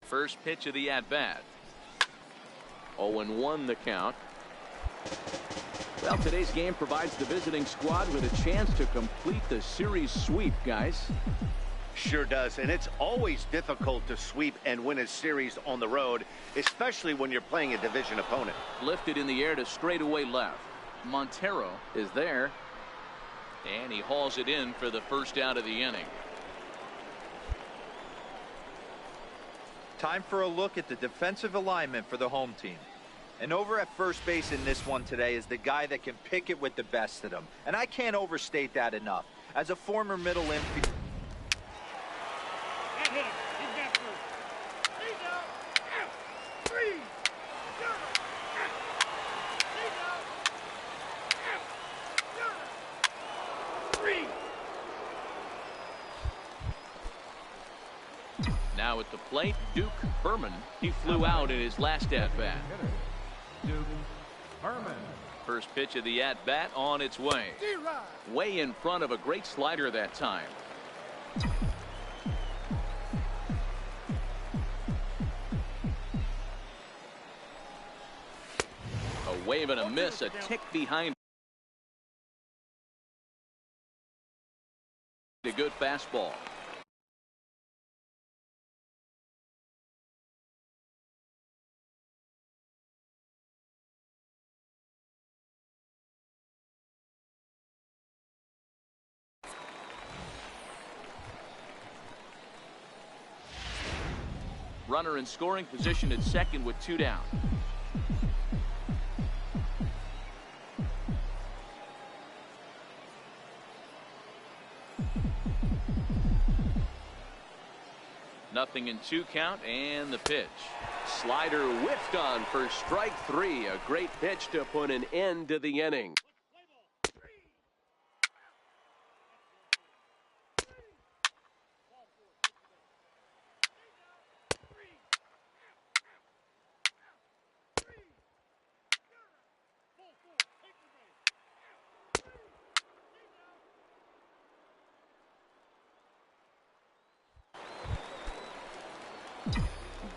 First pitch of the at-bat. 0-1 the count. Well, today's game provides the visiting squad with a chance to complete the series sweep, guys. Sure does, and it's always difficult to sweep and win a series on the road, especially when you're playing a division opponent. Lifted in the air to straightaway left. Montero is there, and he hauls it in for the first out of the inning. Time for a look at the defensive alignment for the home team. And over at first base in this one today is the guy that can pick it with the best of them. And I can't overstate that enough. As a former middle infielder. Now at the plate, Duke Berman. He flew out in his last at-bat. First pitch of the at-bat on its way. Way in front of a great slider that time. A wave and a miss, a tick behind. A good fastball. Runner in scoring position at second with 2 down. Nothing in 2 count, and the pitch. Slider whiffed on for strike 3. A great pitch to put an end to the inning.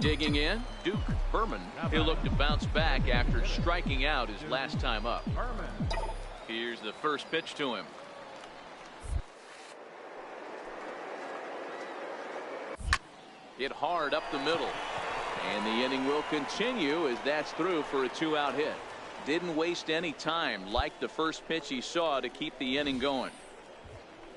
Digging in, Duke Berman. He'll look to bounce back after striking out his last time up. Here's the first pitch to him. Hit hard up the middle. And the inning will continue as that's through for a 2-out hit. Didn't waste any time, like the first pitch he saw, to keep the inning going.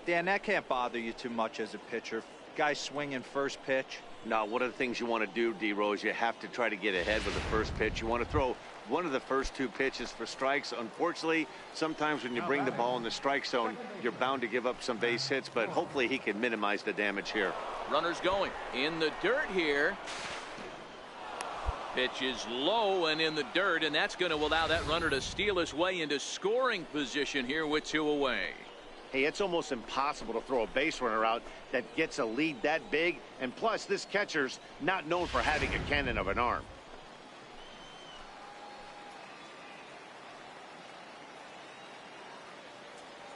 Dan, that can't bother you too much as a pitcher. Guy swinging first pitch. Now, one of the things you want to do, D-Rose, you have to try to get ahead with the first pitch. You want to throw one of the first 2 pitches for strikes. Unfortunately, sometimes when you bring the ball in the strike zone, you're bound to give up some base hits, but hopefully he can minimize the damage here. Runners going in the dirt here. Pitch is low and in the dirt, and that's going to allow that runner to steal his way into scoring position here with 2 away. Hey, it's almost impossible to throw a base runner out that gets a lead that big, and plus this catcher's not known for having a cannon of an arm.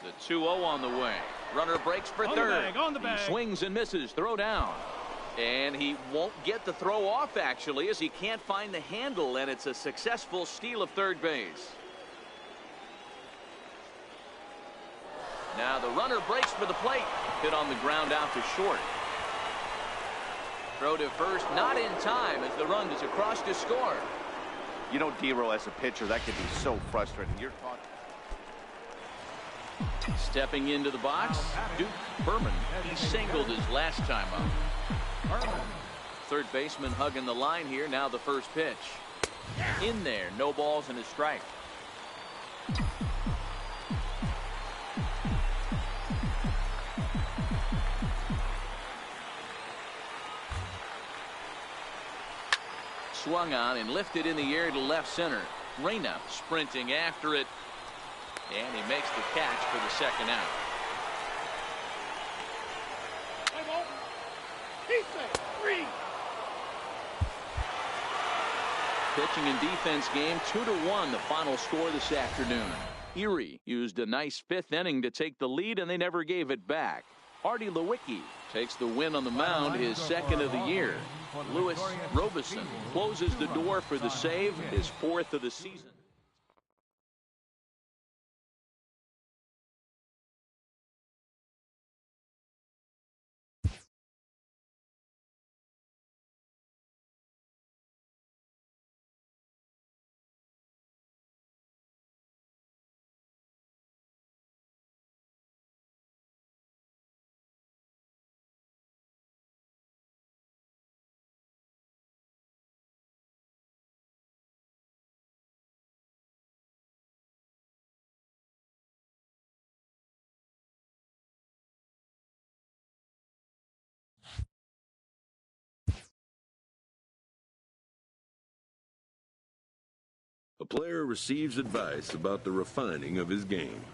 The 2-0 on the way. Runner breaks for third. He swings and misses. Throw down. And he won't get the throw off, actually, as he can't find the handle, and it's a successful steal of third base. Now the runner breaks for the plate. Hit on the ground out to short. Throw to first, not in time as the run is across to score. You know, D-Row, as a pitcher, that can be so frustrating. You're talking. Stepping into the box, Duke Berman. He singled his last time up. Third baseman hugging the line here. Now the first pitch. In there, no balls and a strike. Swung on and lifted in the air to left center. Reyna sprinting after it, and he makes the catch for the second out. Pitching and defense game 2-1 the final score this afternoon. Erie used a nice 5th inning to take the lead, and they never gave it back. Artie Lewicki takes the win on the mound, his second of the year. Lewis Robeson closes the door for the save, his 4th of the season. A player receives advice about the refining of his game.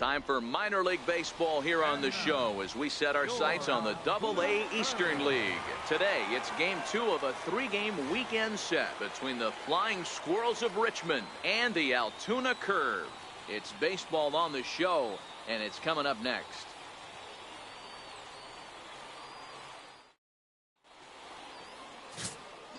Time for minor league baseball here on the show as we set our sights on the Double-A Eastern League. Today, it's game 2 of a 3-game weekend set between the Flying Squirrels of Richmond and the Altoona Curve. It's baseball on the show, and it's coming up next.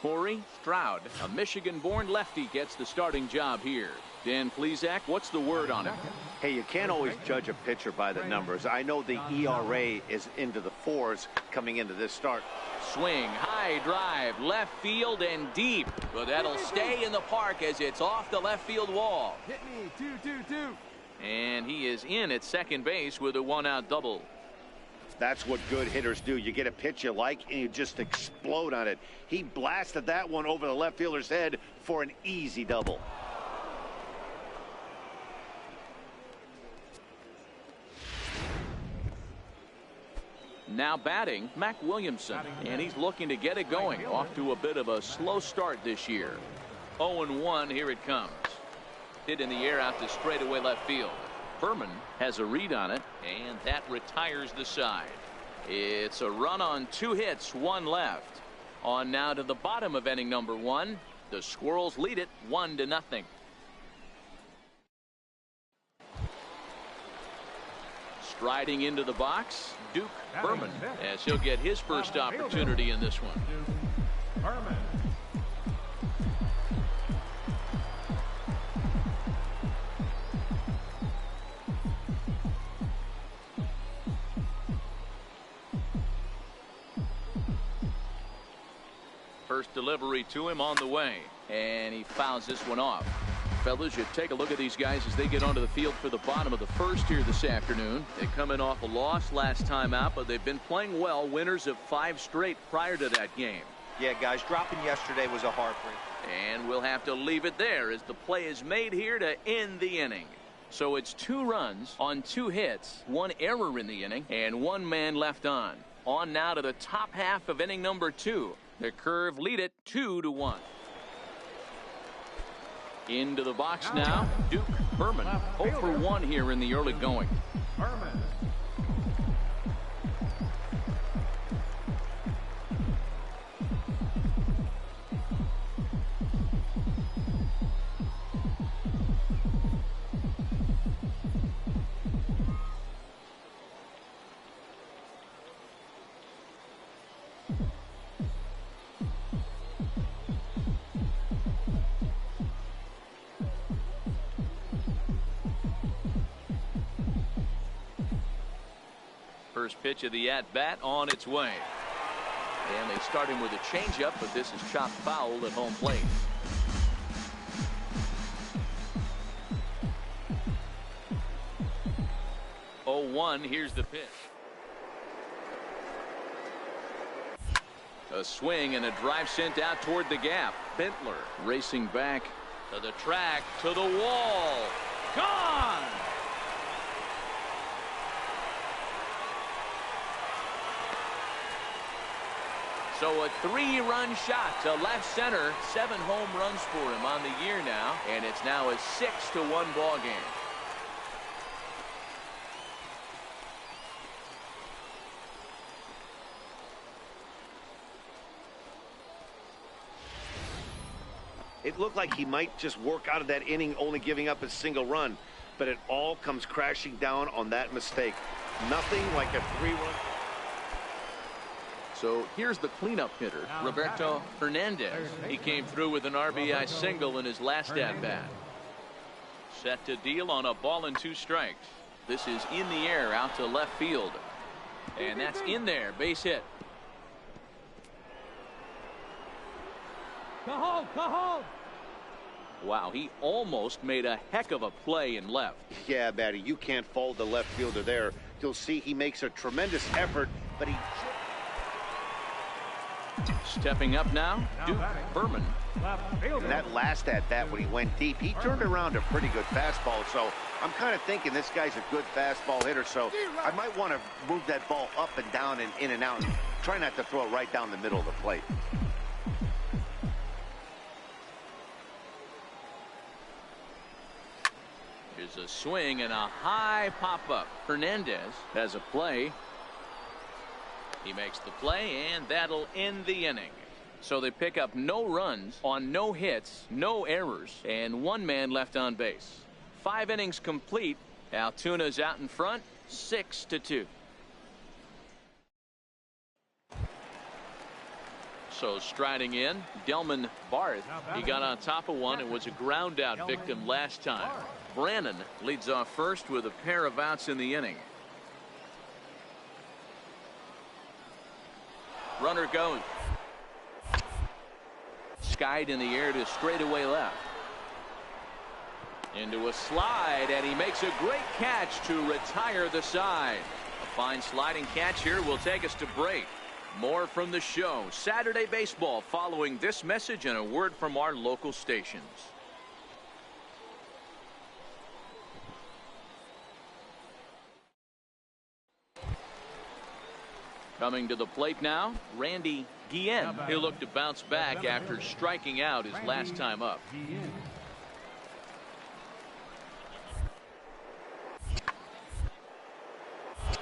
Corey Stroud, a Michigan-born lefty, gets the starting job here. Dan Plesac, what's the word on him? Hey, you can't always judge a pitcher by the numbers. I know the ERA is into the 4s coming into this start. Swing, high drive, left field and deep. But that'll stay in the park as it's off the left field wall. Hit me, 2-2-2. And he is in at second base with a 1-out double. That's what good hitters do. You get a pitch you like and you just explode on it. He blasted that one over the left fielder's head for an easy double. Now batting, Mac Williamson, and he's looking to get it going. Off to a bit of a slow start this year. 0-1, here it comes. Hit in the air out to straightaway left field. Berman has a read on it, and that retires the side. It's a run on 2 hits, 1 left. On now to the bottom of inning number 1. The Squirrels lead it 1-0. Striding into the box, Duke Berman, as he'll get his first opportunity in this one. Berman. First delivery to him on the way, and he fouls this one off. Fellas, you take a look at these guys as they get onto the field for the bottom of the first here this afternoon. They come in off a loss last time out, but they've been playing well, winners of 5 straight prior to that game. Yeah, guys, dropping yesterday was a heartbreak. And we'll have to leave it there as the play is made here to end the inning. So it's 2 runs on 2 hits, 1 error in the inning, and 1 man left on. On now to the top half of inning number 2. The Curve lead it 2-1. Into the box now, Duke Berman, 0 for 1 here in the early going. Berman. First pitch of the at-bat on its way. And they start him with a changeup, but this is chopped foul at home plate. Oh, 1, here's the pitch. A swing and a drive sent out toward the gap. Bentler racing back to the track, to the wall. Gone! So a 3-run shot to left center. 7 home runs for him on the year now, and it's now a 6-1 ball game. It looked like he might just work out of that inning only giving up a single run, but it all comes crashing down on that mistake. Nothing like a 3-run. So here's the cleanup hitter, Roberto Hernandez. He came through with an RBI single in his last at-bat. Set to deal on a ball and 2 strikes. This is in the air out to left field. And that's in there, base hit. Go home, go home. Wow, he almost made a heck of a play in left. Yeah, Batty, you can't fault the left fielder there. You'll see he makes a tremendous effort, but he... Stepping up now, Duke Berman. And that last at-bat when he went deep, he turned around a pretty good fastball. So I'm kind of thinking this guy's a good fastball hitter. So I might want to move that ball up and down and in and out. And try not to throw it right down the middle of the plate. Here's a swing and a high pop-up. Hernandez has a play. He makes the play, and that'll end the inning. So they pick up no runs on no hits, no errors, and 1 man left on base. 5 innings complete. Altuna's out in front, 6-2. So striding in, Delman Barth. He got on top of one and was a ground out victim last time. Brannon leads off first with a pair of outs in the inning. Runner goes. Skied in the air to straightaway left. Into a slide, and he makes a great catch to retire the side. A fine sliding catch here will take us to break. More from the show. Saturday baseball following this message and a word from our local stations. Coming to the plate now, Randy Guillen. He'll look to bounce back after striking out his last time up.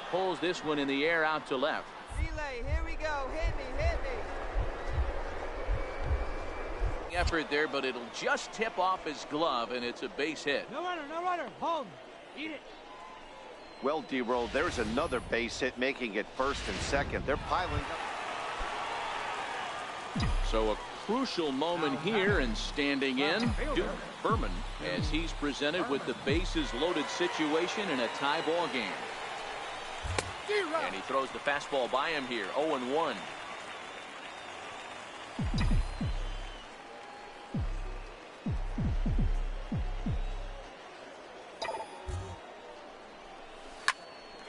Pulls this one in the air out to left. Relay, here we go. Hit me, hit me. Effort there, but it'll just tip off his glove, and it's a base hit. No runner, home. Eat it. Well, D-Roll, there's another base hit, making it first and second. They're piling up. So a crucial moment here, and standing in, Duke Berman, as he's presented with the bases loaded situation in a tie ball game. And he throws the fastball by him here, 0-1.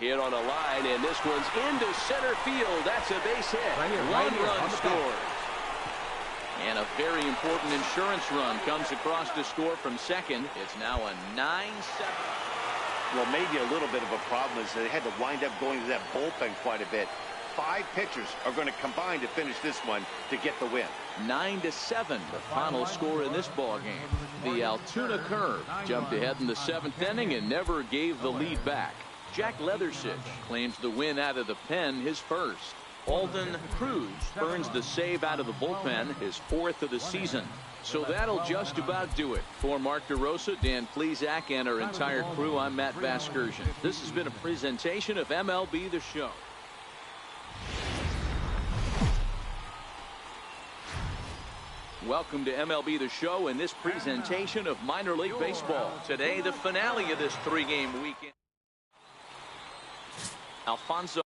Hit on a line, and this one's into center field. That's a base hit. One run scores. And a very important insurance run comes across to score from second. It's now a 9-7. Well, maybe a little bit of a problem is they had to wind up going to that bullpen quite a bit. 5 pitchers are going to combine to finish this one to get the win. 9-7, the final score in this ball game. The Altoona Curve jumped ahead in the 7th inning and never gave the lead back. Jack Leathersich claims the win out of the pen, his first. Alden Cruz earns the save out of the bullpen, his 4th of the season. So that'll just about do it. For Mark DeRosa, Dan Plesac, and our entire crew, I'm Matt Vasgersian. This has been a presentation of MLB The Show. Welcome to MLB The Show and this presentation of minor league baseball. Today, the finale of this 3-game weekend. Alfonso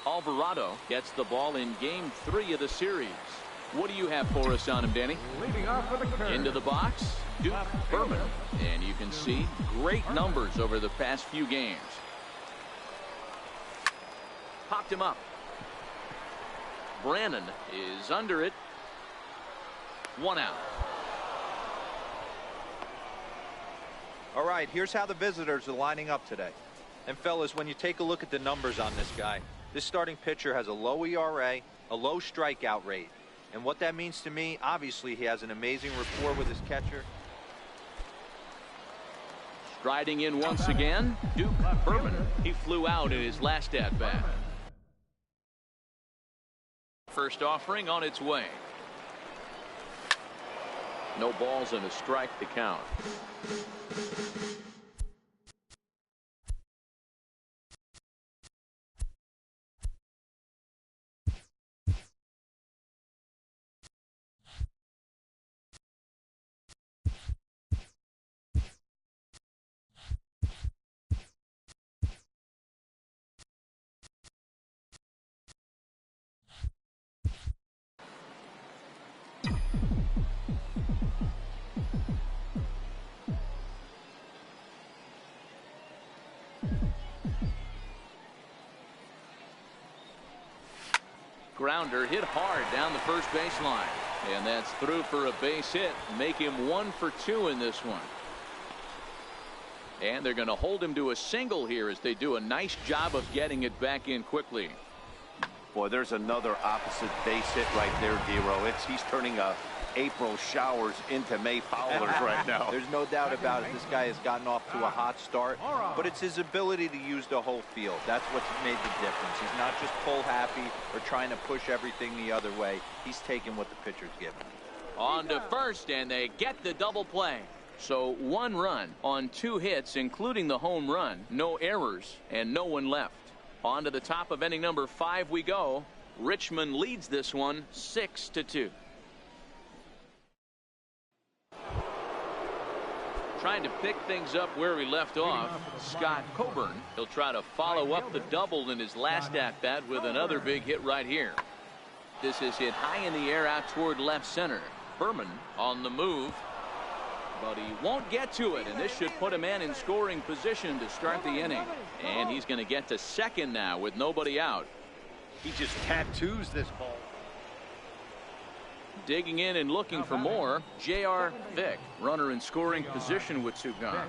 Alvarado gets the ball in game 3 of the series. What do you have for us on him, Danny? Leading off with the curve. Into the box, Duke Berman. And you can see great numbers over the past few games. Popped him up. Brannon is under it. 1 out. All right, here's how the visitors are lining up today. And fellas, when you take a look at the numbers on this guy, this starting pitcher has a low ERA, a low strikeout rate. And what that means to me, obviously he has an amazing rapport with his catcher. Striding in once again, Duke Berman. He flew out in his last at-bat. First offering on its way. No balls and a strike to count. Grounder hit hard down the first baseline, and that's through for a base hit. Make him 1 for 2 in this one. And they're going to hold him to a single here as they do a nice job of getting it back in quickly. Boy, there's another opposite base hit right there, D-Row. He's turning April showers into May foulers right now. There's no doubt about it. This guy has gotten off to a hot start, but it's his ability to use the whole field. That's what's made the difference. He's not just pull happy or trying to push everything the other way. He's taking what the pitcher's given. On to first, and they get the double play. So 1 run on 2 hits, including the home run, no errors, and no one left. On to the top of inning number 5 we go. Richmond leads this one 6-2. Trying to pick things up where we left off, Scott Coburn. He'll try to follow up the double in his last at-bat with another big hit right here. This is hit high in the air out toward left center. Berman on the move, but he won't get to it, and this should put a man in scoring position to start the inning. And he's going to get to second now with nobody out. He just tattoos this ball. Digging in and looking for more, J.R. Vick, runner in scoring position with 2 gone.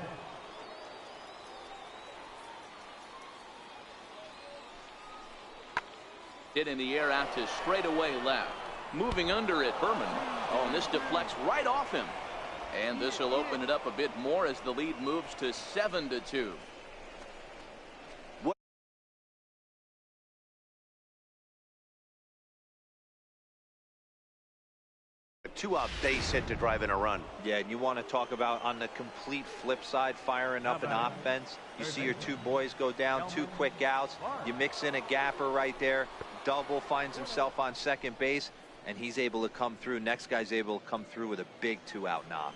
Hit in the air out to straightaway left. Moving under it, Berman. Oh, and this deflects right off him. And this will open it up a bit more as the lead moves to 7-2. A 2-out base hit to drive in a run. Yeah, and you want to talk about on the complete flip side, firing up an offense. You see your 2 boys go down, 2 quick outs. You mix in a gapper right there. Double finds himself on second base, and he's able to come through. Next guy's able to come through with a big 2-out knock.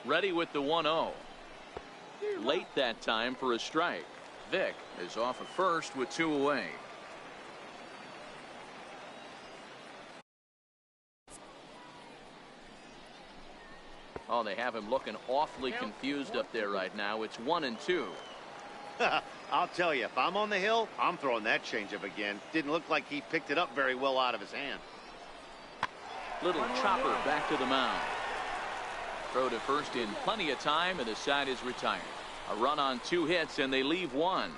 Ready with the 1-0. Late that time for a strike. Vick is off of first with 2 away. Oh, they have him looking awfully confused up there right now. It's 1-2. I'll tell you, if I'm on the hill, I'm throwing that changeup again. Didn't look like he picked it up very well out of his hand. Little chopper back to the mound. Throw to first in plenty of time, and the side is retired. A run on 2 hits, and they leave 1.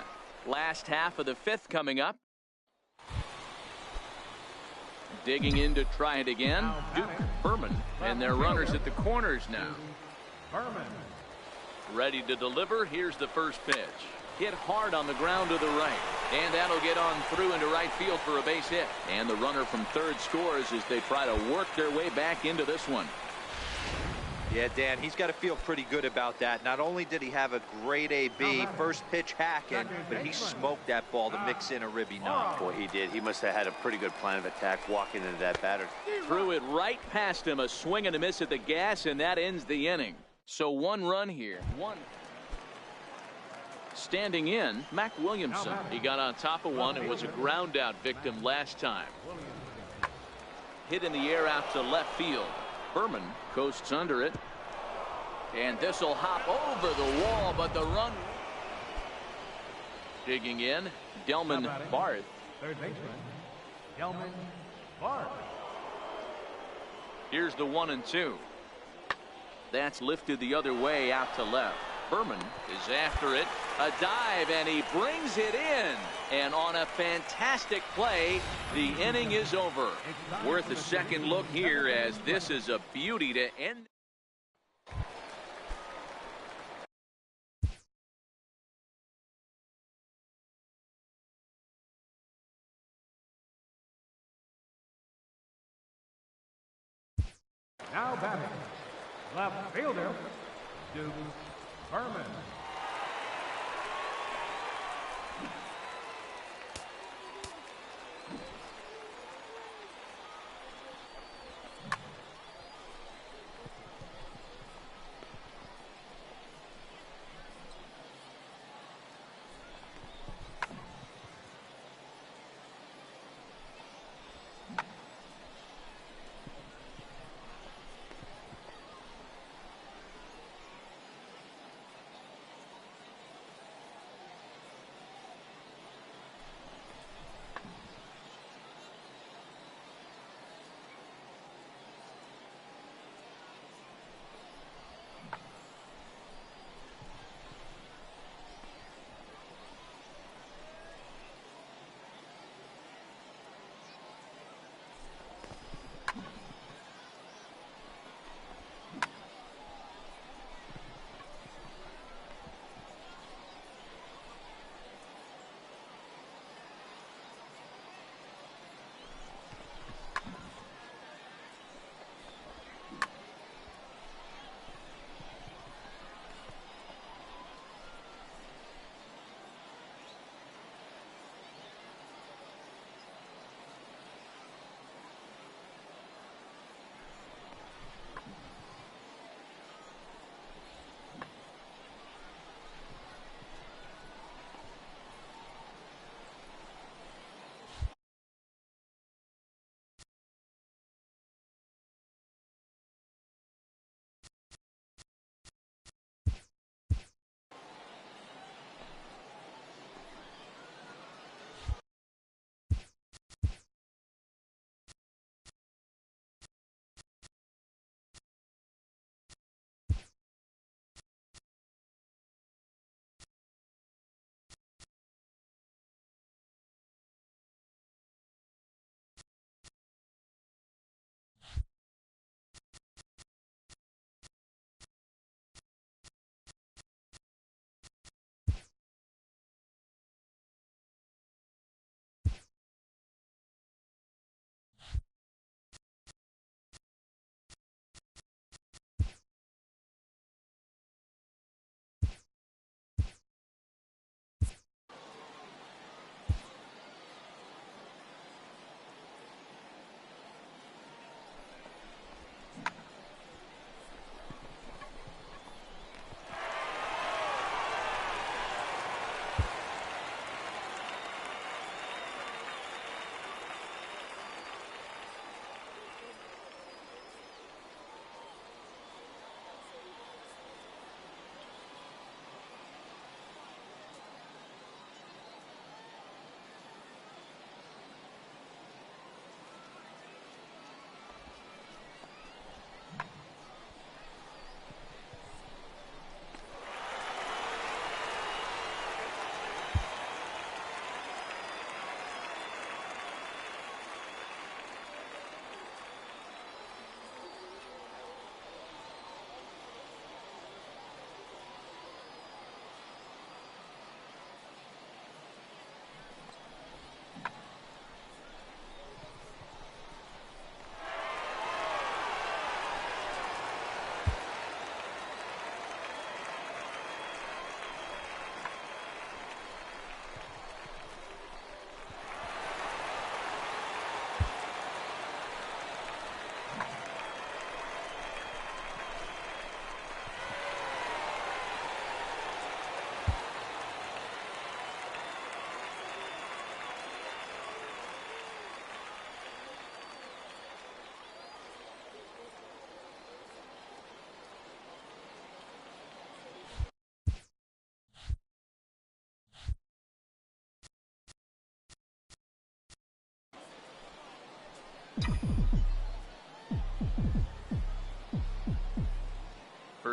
Last half of the 5th coming up. Digging in to try it again, Duke Berman, and their runners at the corners now. Ready to deliver. Here's the first pitch. Hit hard on the ground to the right, and that'll get on through into right field for a base hit. And the runner from third scores as they try to work their way back into this one. Yeah, Dan, he's got to feel pretty good about that. Not only did he have a great AB, first pitch hacking, but he smoked that ball to mix in a ribby knock. Boy, he did. He must have had a pretty good plan of attack walking into that batter. Threw it right past him, a swing and a miss at the gas, and that ends the inning. So 1 run here. Standing in, Mac Williamson. He got on top of one and was a ground out victim last time. Hit in the air out to left field. Berman coasts under it, and this will hop over the wall, but the run. Digging in, Delman Barth. Third baseman, Delman Barth. Here's the 1-2. That's lifted the other way out to left. Berman is after it. A dive, and he brings it in. And on a fantastic play, the inning is over. Worth a second look here, as this is a beauty to end. Now batting, left fielder, Duke Berman.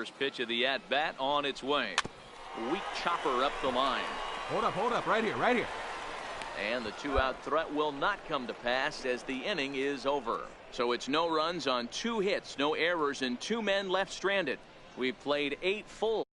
First pitch of the at-bat on its way. Weak chopper up the line. Hold up, right here. And the 2-out threat will not come to pass as the inning is over. So it's no runs on 2 hits, no errors, and 2 men left stranded. We've played 8 full.